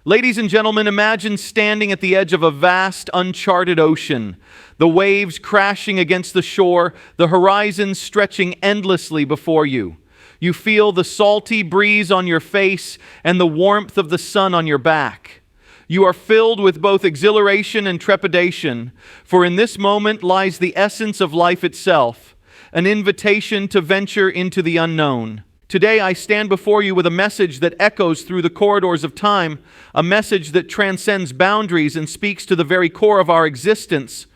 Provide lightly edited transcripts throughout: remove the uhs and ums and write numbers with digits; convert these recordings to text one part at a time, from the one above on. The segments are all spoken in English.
Ladies and gentlemen, imagine standing at the edge of a vast, uncharted ocean, the waves crashing against the shore, the horizon stretching endlessly before you. You feel the salty breeze on your face and the warmth of the sun on your back. You are filled with both exhilaration and trepidation, for in this moment lies the essence of life itself, an invitation to venture into the unknown. Today I stand before you with a message that echoes through the corridors of time, a message that transcends boundaries and speaks to the very core of our existence.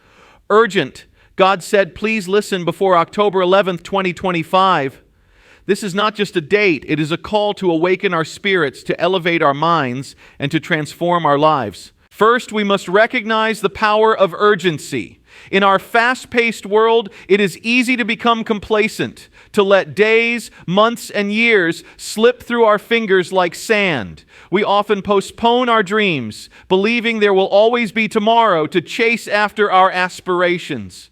Urgent. God said, please listen before October 11th, 2025. This is not just a date, it is a call to awaken our spirits, to elevate our minds, and to transform our lives. First, we must recognize the power of urgency. In our fast-paced world, it is easy to become complacent, to let days, months, and years slip through our fingers like sand. We often postpone our dreams, believing there will always be tomorrow to chase after our aspirations.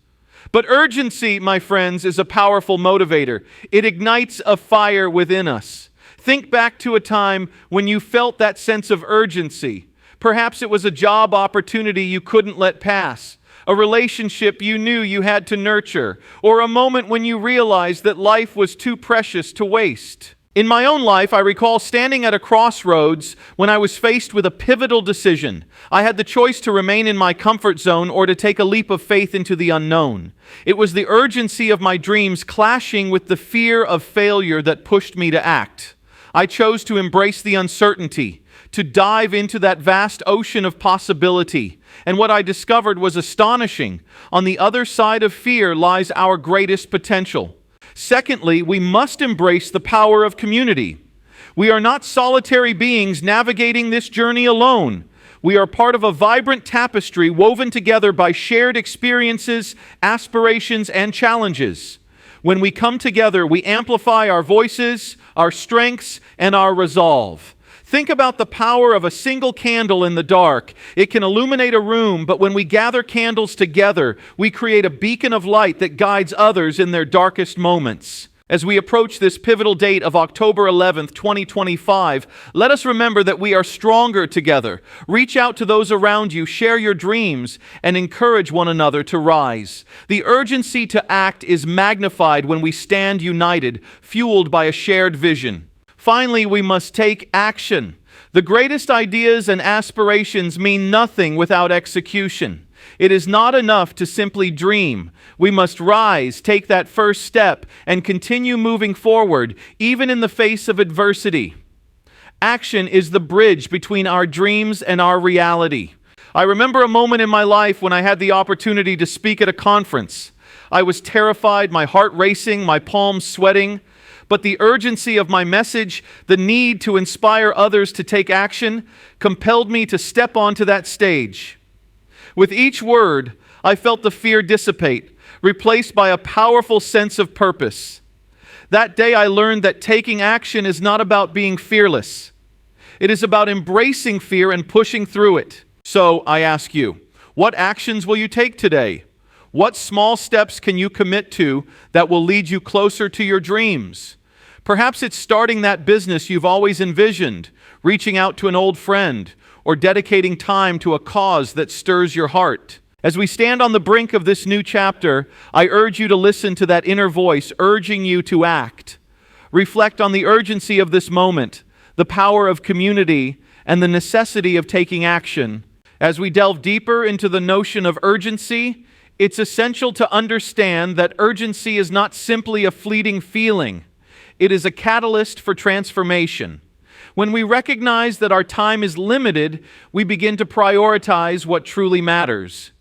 But urgency, my friends, is a powerful motivator. It ignites a fire within us. Think back to a time when you felt that sense of urgency. Perhaps it was a job opportunity you couldn't let pass, a relationship you knew you had to nurture, or a moment when you realized that life was too precious to waste. In my own life, I recall standing at a crossroads when I was faced with a pivotal decision. I had the choice to remain in my comfort zone or to take a leap of faith into the unknown. It was the urgency of my dreams clashing with the fear of failure that pushed me to act. I chose to embrace the uncertainty, to dive into that vast ocean of possibility. And what I discovered was astonishing. On the other side of fear lies our greatest potential. Secondly, we must embrace the power of community. We are not solitary beings navigating this journey alone. We are part of a vibrant tapestry woven together by shared experiences, aspirations, and challenges. When we come together, we amplify our voices, our strengths, and our resolve. Think about the power of a single candle in the dark. It can illuminate a room, but when we gather candles together, we create a beacon of light that guides others in their darkest moments. As we approach this pivotal date of October 11th, 2025, let us remember that we are stronger together. Reach out to those around you, share your dreams, and encourage one another to rise. The urgency to act is magnified when we stand united, fueled by a shared vision. Finally, we must take action. The greatest ideas and aspirations mean nothing without execution. It is not enough to simply dream. We must rise, take that first step, and continue moving forward, even in the face of adversity. Action is the bridge between our dreams and our reality. I remember a moment in my life when I had the opportunity to speak at a conference. I was terrified, my heart racing, my palms sweating. But the urgency of my message, the need to inspire others to take action, compelled me to step onto that stage. With each word, I felt the fear dissipate, replaced by a powerful sense of purpose. That day I learned that taking action is not about being fearless. It is about embracing fear and pushing through it. So I ask you, what actions will you take today? What small steps can you commit to that will lead you closer to your dreams? Perhaps it's starting that business you've always envisioned, reaching out to an old friend, or dedicating time to a cause that stirs your heart. As we stand on the brink of this new chapter, I urge you to listen to that inner voice urging you to act. Reflect on the urgency of this moment, the power of community, and the necessity of taking action. As we delve deeper into the notion of urgency, it's essential to understand that urgency is not simply a fleeting feeling. It is a catalyst for transformation. When we recognize that our time is limited, we begin to prioritize what truly matters.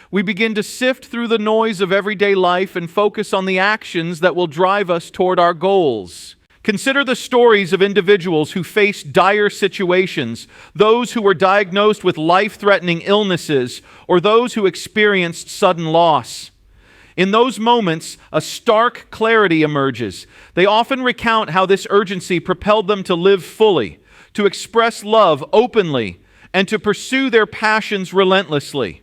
We begin to sift through the noise of everyday life and focus on the actions that will drive us toward our goals. Consider the stories of individuals who faced dire situations, those who were diagnosed with life-threatening illnesses, or those who experienced sudden loss. In those moments, a stark clarity emerges. They often recount how this urgency propelled them to live fully, to express love openly, and to pursue their passions relentlessly.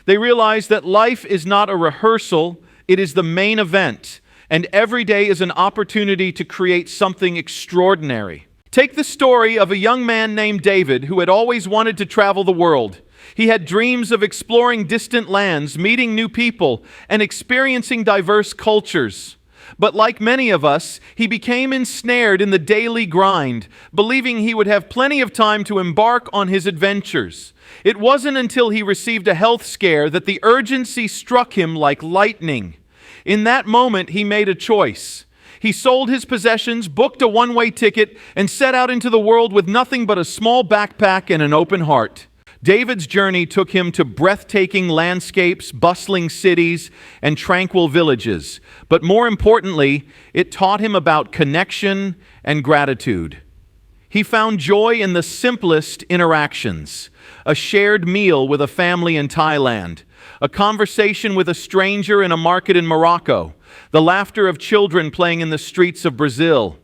They realize that life is not a rehearsal, it is the main event, and every day is an opportunity to create something extraordinary. Take the story of a young man named David who had always wanted to travel the world. He had dreams of exploring distant lands, meeting new people, and experiencing diverse cultures. But like many of us, he became ensnared in the daily grind, believing he would have plenty of time to embark on his adventures. It wasn't until he received a health scare that the urgency struck him like lightning. In that moment, he made a choice. He sold his possessions, booked a one-way ticket, and set out into the world with nothing but a small backpack and an open heart. David's journey took him to breathtaking landscapes, bustling cities, and tranquil villages. But more importantly, it taught him about connection and gratitude. He found joy in the simplest interactions: a shared meal with a family in Thailand, a conversation with a stranger in a market in Morocco, the laughter of children playing in the streets of Brazil.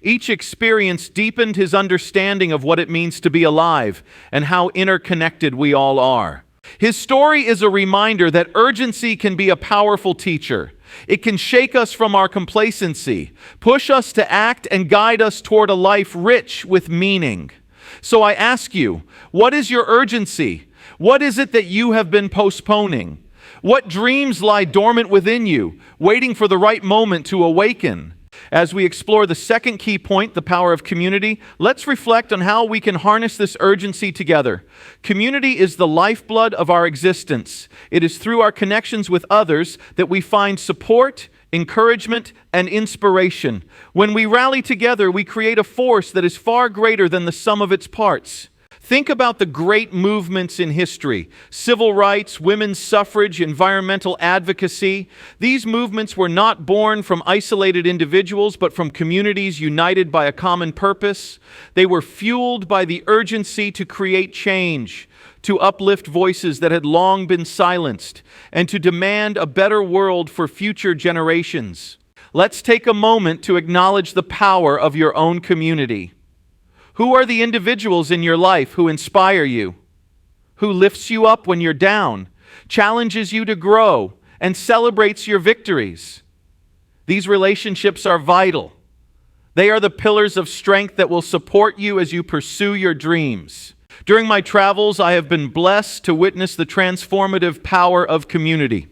Each experience deepened his understanding of what it means to be alive and how interconnected we all are. His story is a reminder that urgency can be a powerful teacher. It can shake us from our complacency, push us to act, and guide us toward a life rich with meaning. So I ask you, what is your urgency? What is it that you have been postponing? What dreams lie dormant within you, waiting for the right moment to awaken? As we explore the second key point, the power of community, let's reflect on how we can harness this urgency together. Community is the lifeblood of our existence. It is through our connections with others that we find support, encouragement, and inspiration. When we rally together, we create a force that is far greater than the sum of its parts. Think about the great movements in history: civil rights, women's suffrage, environmental advocacy. These movements were not born from isolated individuals, but from communities united by a common purpose. They were fueled by the urgency to create change, to uplift voices that had long been silenced, and to demand a better world for future generations. Let's take a moment to acknowledge the power of your own community. Who are the individuals in your life who inspire you, who lifts you up when you're down, challenges you to grow, and celebrates your victories? These relationships are vital. They are the pillars of strength that will support you as you pursue your dreams. During my travels, I have been blessed to witness the transformative power of community.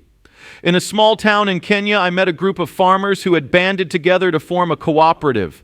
In a small town in Kenya, I met a group of farmers who had banded together to form a cooperative.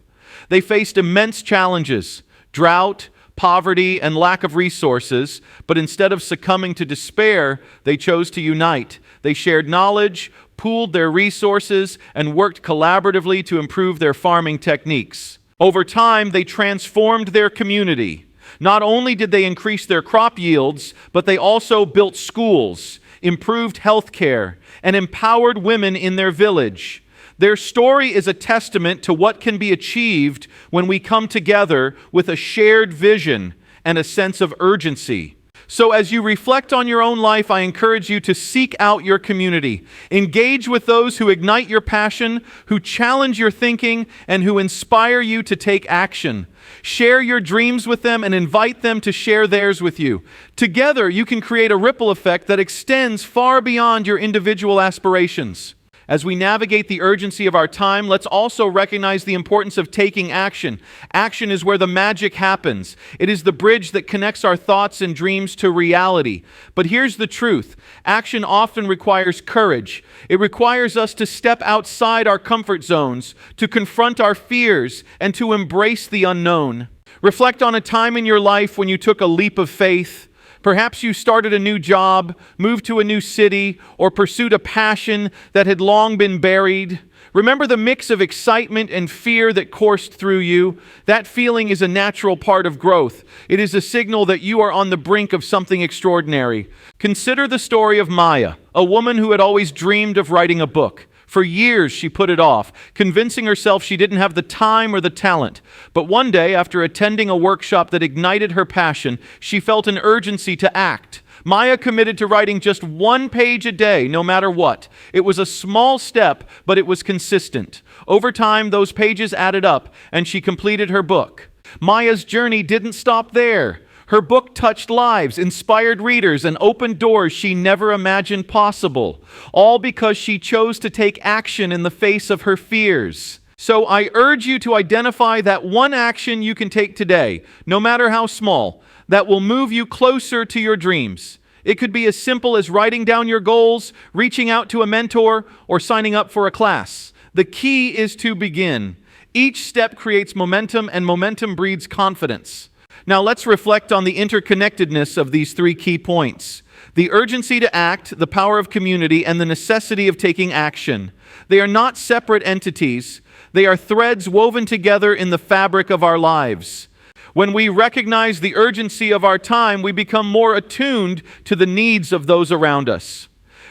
They faced immense challenges: drought, poverty, and lack of resources, but instead of succumbing to despair, they chose to unite. They shared knowledge, pooled their resources, and worked collaboratively to improve their farming techniques. Over time, they transformed their community. Not only did they increase their crop yields, but they also built schools, improved health care, and empowered women in their village. Their story is a testament to what can be achieved when we come together with a shared vision and a sense of urgency. So as you reflect on your own life, I encourage you to seek out your community. Engage with those who ignite your passion, who challenge your thinking, and who inspire you to take action. Share your dreams with them and invite them to share theirs with you. Together, you can create a ripple effect that extends far beyond your individual aspirations. As we navigate the urgency of our time, let's also recognize the importance of taking action. Action is where the magic happens. It is the bridge that connects our thoughts and dreams to reality. But here's the truth: action often requires courage. It requires us to step outside our comfort zones, to confront our fears, and to embrace the unknown. Reflect on a time in your life when you took a leap of faith. Perhaps you started a new job, moved to a new city, or pursued a passion that had long been buried. Remember the mix of excitement and fear that coursed through you? That feeling is a natural part of growth. It is a signal that you are on the brink of something extraordinary. Consider the story of Maya, a woman who had always dreamed of writing a book. For years, she put it off, convincing herself she didn't have the time or the talent. But one day, after attending a workshop that ignited her passion, she felt an urgency to act. Maya committed to writing just 1 page a day, no matter what. It was a small step, but it was consistent. Over time, those pages added up, and she completed her book. Maya's journey didn't stop there. Her book touched lives, inspired readers, and opened doors she never imagined possible, all because she chose to take action in the face of her fears. So I urge you to identify that one action you can take today, no matter how small, that will move you closer to your dreams. It could be as simple as writing down your goals, reaching out to a mentor, or signing up for a class. The key is to begin. Each step creates momentum, and momentum breeds confidence. Now let's reflect on the interconnectedness of these three key points: the urgency to act, the power of community, and the necessity of taking action. They are not separate entities. They are threads woven together in the fabric of our lives. When we recognize the urgency of our time, we become more attuned to the needs of those around us.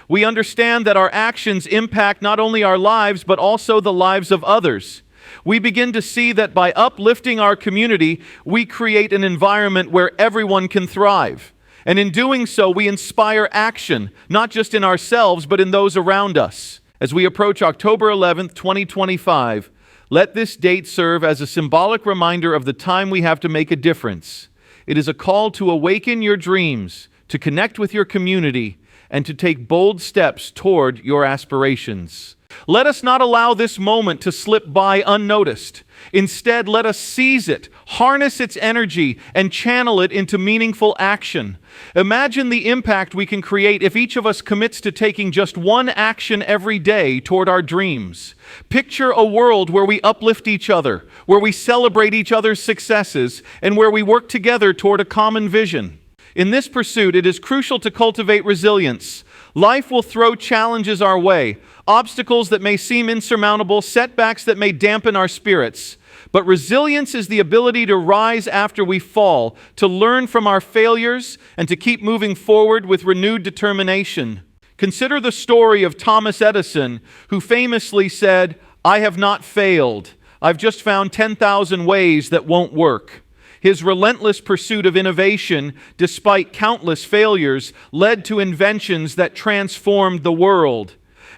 We understand that our actions impact not only our lives, but also the lives of others. We begin to see that by uplifting our community, we create an environment where everyone can thrive. And in doing so, we inspire action, not just in ourselves, but in those around us. As we approach October 11th, 2025, let this date serve as a symbolic reminder of the time we have to make a difference. It is a call to awaken your dreams, to connect with your community, and to take bold steps toward your aspirations. Let us not allow this moment to slip by unnoticed. Instead, let us seize it, harness its energy, and channel it into meaningful action. Imagine the impact we can create if each of us commits to taking just one action every day toward our dreams. Picture a world where we uplift each other, where we celebrate each other's successes, and where we work together toward a common vision. In this pursuit, it is crucial to cultivate resilience. Life will throw challenges our way, obstacles that may seem insurmountable, setbacks that may dampen our spirits. But resilience is the ability to rise after we fall, to learn from our failures, and to keep moving forward with renewed determination. Consider the story of Thomas Edison, who famously said, "I have not failed. I've just found 10,000 ways that won't work." His relentless pursuit of innovation, despite countless failures, led to inventions that transformed the world.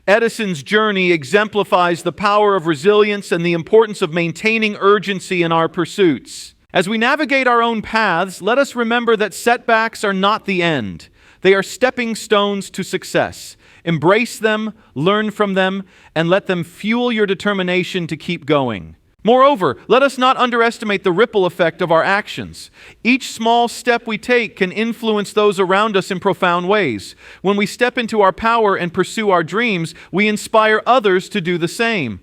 Edison's journey exemplifies the power of resilience and the importance of maintaining urgency in our pursuits. As we navigate our own paths, let us remember that setbacks are not the end. They are stepping stones to success. Embrace them, learn from them, and let them fuel your determination to keep going. Moreover, let us not underestimate the ripple effect of our actions. Each small step we take can influence those around us in profound ways. When we step into our power and pursue our dreams, we inspire others to do the same.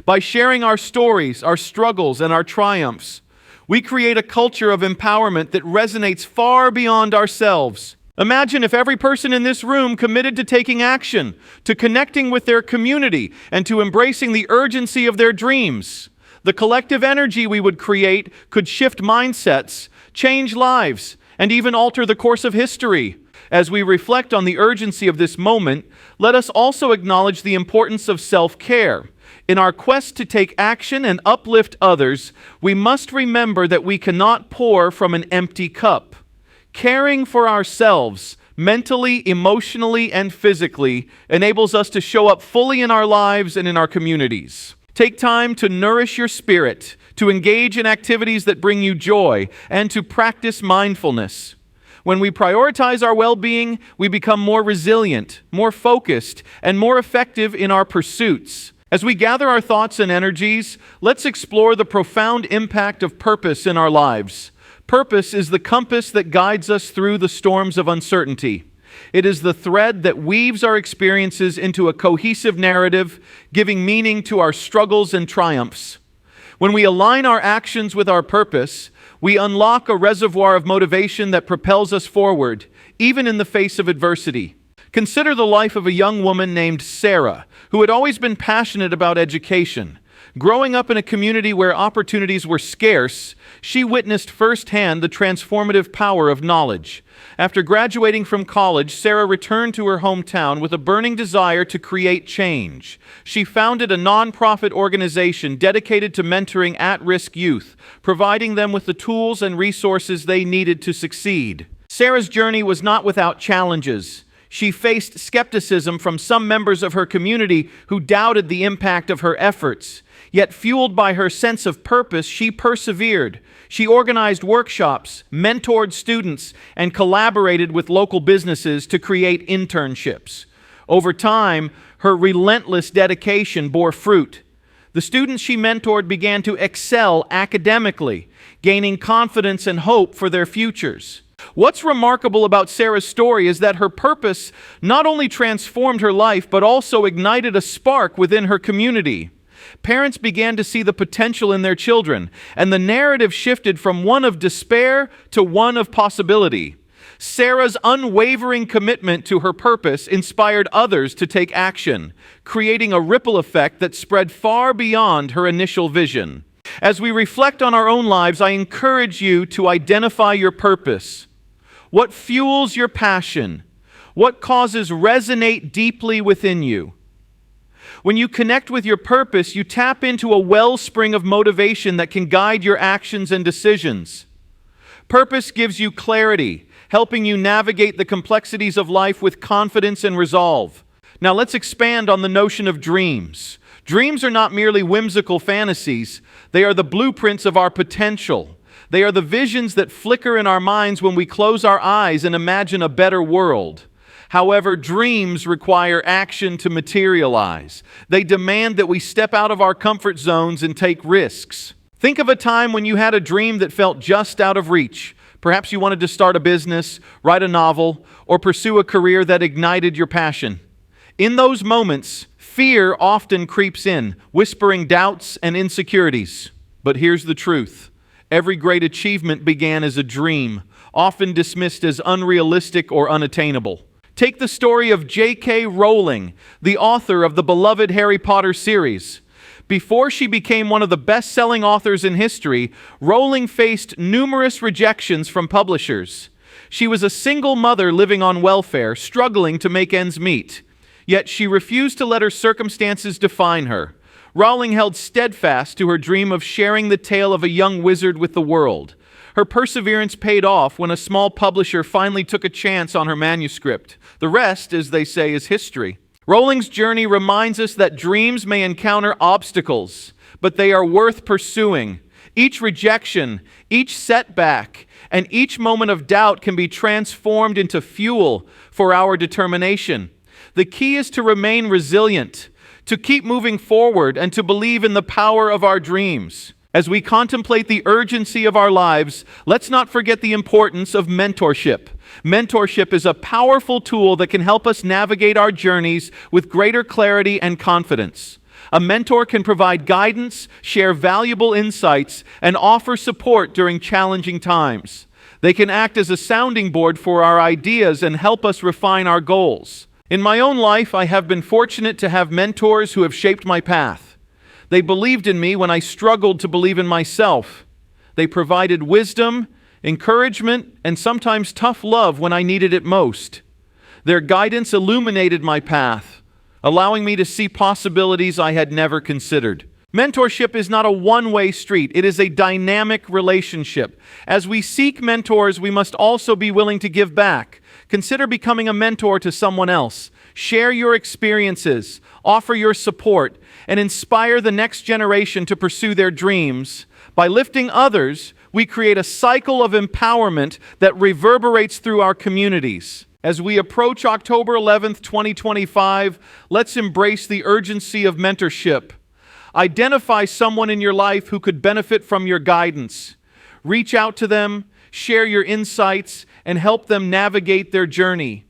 By sharing our stories, our struggles, and our triumphs, we create a culture of empowerment that resonates far beyond ourselves. Imagine if every person in this room committed to taking action, to connecting with their community, and to embracing the urgency of their dreams. The collective energy we would create could shift mindsets, change lives, and even alter the course of history. As we reflect on the urgency of this moment, let us also acknowledge the importance of self-care. In our quest to take action and uplift others, we must remember that we cannot pour from an empty cup. Caring for ourselves, mentally, emotionally, and physically, enables us to show up fully in our lives and in our communities. Take time to nourish your spirit, to engage in activities that bring you joy, and to practice mindfulness. When we prioritize our well-being, we become more resilient, more focused, and more effective in our pursuits. As we gather our thoughts and energies, let's explore the profound impact of purpose in our lives. Purpose is the compass that guides us through the storms of uncertainty. It is the thread that weaves our experiences into a cohesive narrative, giving meaning to our struggles and triumphs. When we align our actions with our purpose, we unlock a reservoir of motivation that propels us forward, even in the face of adversity. Consider the life of a young woman named Sarah, who had always been passionate about education. Growing up in a community where opportunities were scarce, she witnessed firsthand the transformative power of knowledge. After graduating from college, Sarah returned to her hometown with a burning desire to create change. She founded a nonprofit organization dedicated to mentoring at-risk youth, providing them with the tools and resources they needed to succeed. Sarah's journey was not without challenges. She faced skepticism from some members of her community who doubted the impact of her efforts. Yet, fueled by her sense of purpose, she persevered. She organized workshops, mentored students, and collaborated with local businesses to create internships. Over time, her relentless dedication bore fruit. The students she mentored began to excel academically, gaining confidence and hope for their futures. What's remarkable about Sarah's story is that her purpose not only transformed her life, but also ignited a spark within her community. Parents began to see the potential in their children, and the narrative shifted from one of despair to one of possibility. Sarah's unwavering commitment to her purpose inspired others to take action, creating a ripple effect that spread far beyond her initial vision. As we reflect on our own lives, I encourage you to identify your purpose. What fuels your passion? What causes resonate deeply within you? When you connect with your purpose, you tap into a wellspring of motivation that can guide your actions and decisions. Purpose gives you clarity, helping you navigate the complexities of life with confidence and resolve. Now let's expand on the notion of dreams. Dreams are not merely whimsical fantasies. They are the blueprints of our potential. They are the visions that flicker in our minds when we close our eyes and imagine a better world. However, dreams require action to materialize. They demand that we step out of our comfort zones and take risks. Think of a time when you had a dream that felt just out of reach. Perhaps you wanted to start a business, write a novel, or pursue a career that ignited your passion. In those moments, fear often creeps in, whispering doubts and insecurities. But here's the truth. Every great achievement began as a dream, often dismissed as unrealistic or unattainable. Take the story of J.K. Rowling, the author of the beloved Harry Potter series. Before she became one of the best-selling authors in history, Rowling faced numerous rejections from publishers. She was a single mother living on welfare, struggling to make ends meet. Yet she refused to let her circumstances define her. Rowling held steadfast to her dream of sharing the tale of a young wizard with the world. Her perseverance paid off when a small publisher finally took a chance on her manuscript. The rest, as they say, is history. Rowling's journey reminds us that dreams may encounter obstacles, but they are worth pursuing. Each rejection, each setback, and each moment of doubt can be transformed into fuel for our determination. The key is to remain resilient, to keep moving forward, and to believe in the power of our dreams. As we contemplate the urgency of our lives, let's not forget the importance of mentorship. Mentorship is a powerful tool that can help us navigate our journeys with greater clarity and confidence. A mentor can provide guidance, share valuable insights, and offer support during challenging times. They can act as a sounding board for our ideas and help us refine our goals. In my own life, I have been fortunate to have mentors who have shaped my path. They believed in me when I struggled to believe in myself. They provided wisdom, encouragement, and sometimes tough love when I needed it most. Their guidance illuminated my path, allowing me to see possibilities I had never considered. Mentorship is not a one-way street. It is a dynamic relationship. As we seek mentors, we must also be willing to give back. Consider becoming a mentor to someone else. Share your experiences, offer your support, and inspire the next generation to pursue their dreams. By lifting others, we create a cycle of empowerment that reverberates through our communities. As we approach October 11th, 2025, let's embrace the urgency of mentorship. Identify someone in your life who could benefit from your guidance. Reach out to them, share your insights, and help them navigate their journey.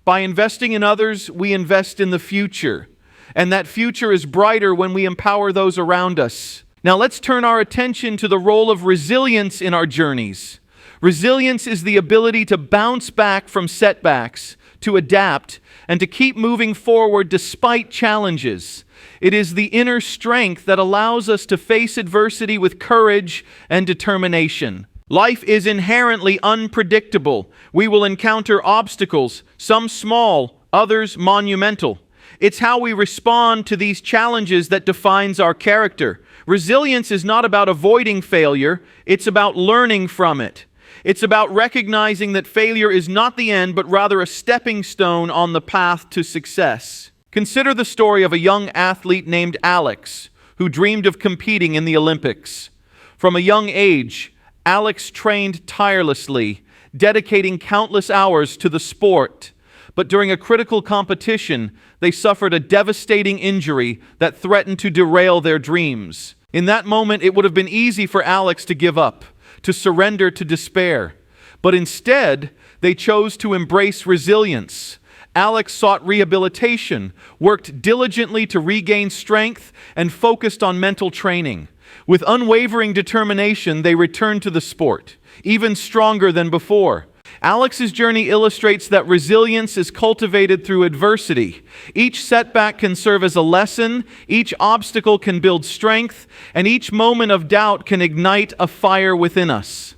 By investing in others, we invest in the future. And that future is brighter when we empower those around us. Now let's turn our attention to the role of resilience in our journeys. Resilience is the ability to bounce back from setbacks, to adapt, and to keep moving forward despite challenges. It is the inner strength that allows us to face adversity with courage and determination. Life is inherently unpredictable. We will encounter obstacles, some small, others monumental. It's how we respond to these challenges that defines our character. Resilience is not about avoiding failure, it's about learning from it. It's about recognizing that failure is not the end, but rather a stepping stone on the path to success. Consider the story of a young athlete named Alex, who dreamed of competing in the Olympics. From a young age, Alex trained tirelessly, dedicating countless hours to the sport. But during a critical competition, they suffered a devastating injury that threatened to derail their dreams. In that moment, it would have been easy for Alex to give up, to surrender to despair. But instead, they chose to embrace resilience. Alex sought rehabilitation, worked diligently to regain strength, and focused on mental training. With unwavering determination, they returned to the sport, even stronger than before. Alex's journey illustrates that resilience is cultivated through adversity. Each setback can serve as a lesson, each obstacle can build strength, and each moment of doubt can ignite a fire within us.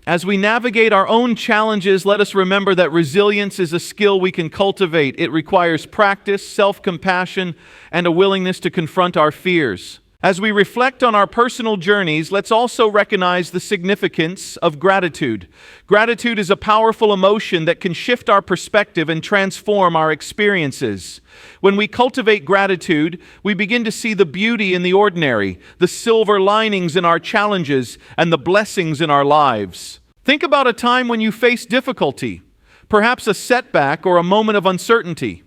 As we navigate our own challenges, let us remember that resilience is a skill we can cultivate. It requires practice, self-compassion, and a willingness to confront our fears. As we reflect on our personal journeys, let's also recognize the significance of gratitude. Gratitude is a powerful emotion that can shift our perspective and transform our experiences. When we cultivate gratitude, we begin to see the beauty in the ordinary, the silver linings in our challenges, and the blessings in our lives. Think about a time when you faced difficulty, perhaps a setback or a moment of uncertainty.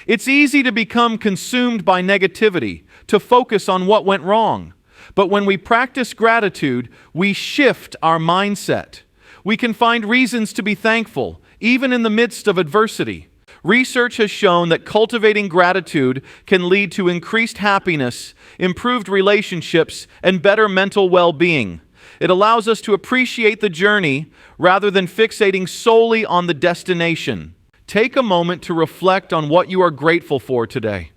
It's easy to become consumed by negativity, to focus on what went wrong. But when we practice gratitude, we shift our mindset. We can find reasons to be thankful, even in the midst of adversity. Research has shown that cultivating gratitude can lead to increased happiness, improved relationships, and better mental well-being. It allows us to appreciate the journey rather than fixating solely on the destination. Take a moment to reflect on what you are grateful for today.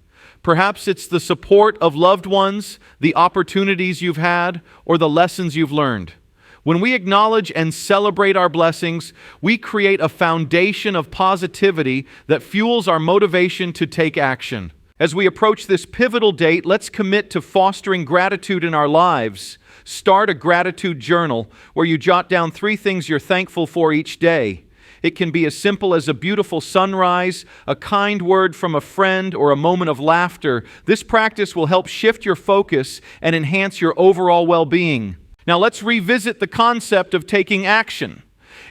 Perhaps it's the support of loved ones, the opportunities you've had, or the lessons you've learned. When we acknowledge and celebrate our blessings, we create a foundation of positivity that fuels our motivation to take action. As we approach this pivotal date, let's commit to fostering gratitude in our lives. Start a gratitude journal where you jot down 3 things you're thankful for each day. It can be as simple as a beautiful sunrise, a kind word from a friend, or a moment of laughter. This practice will help shift your focus and enhance your overall well-being. Now let's revisit the concept of taking action.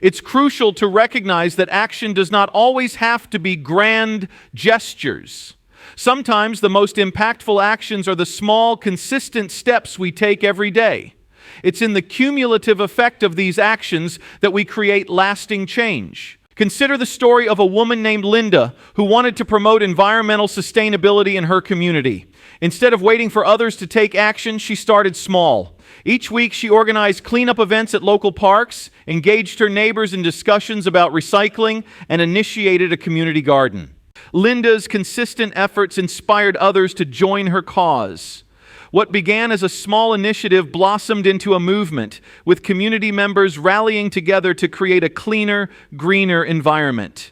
It's crucial to recognize that action does not always have to be grand gestures. Sometimes the most impactful actions are the small, consistent steps we take every day. It's in the cumulative effect of these actions that we create lasting change. Consider the story of a woman named Linda who wanted to promote environmental sustainability in her community. Instead of waiting for others to take action, she started small. Each week, she organized cleanup events at local parks, engaged her neighbors in discussions about recycling, and initiated a community garden. Linda's consistent efforts inspired others to join her cause. What began as a small initiative blossomed into a movement, with community members rallying together to create a cleaner, greener environment.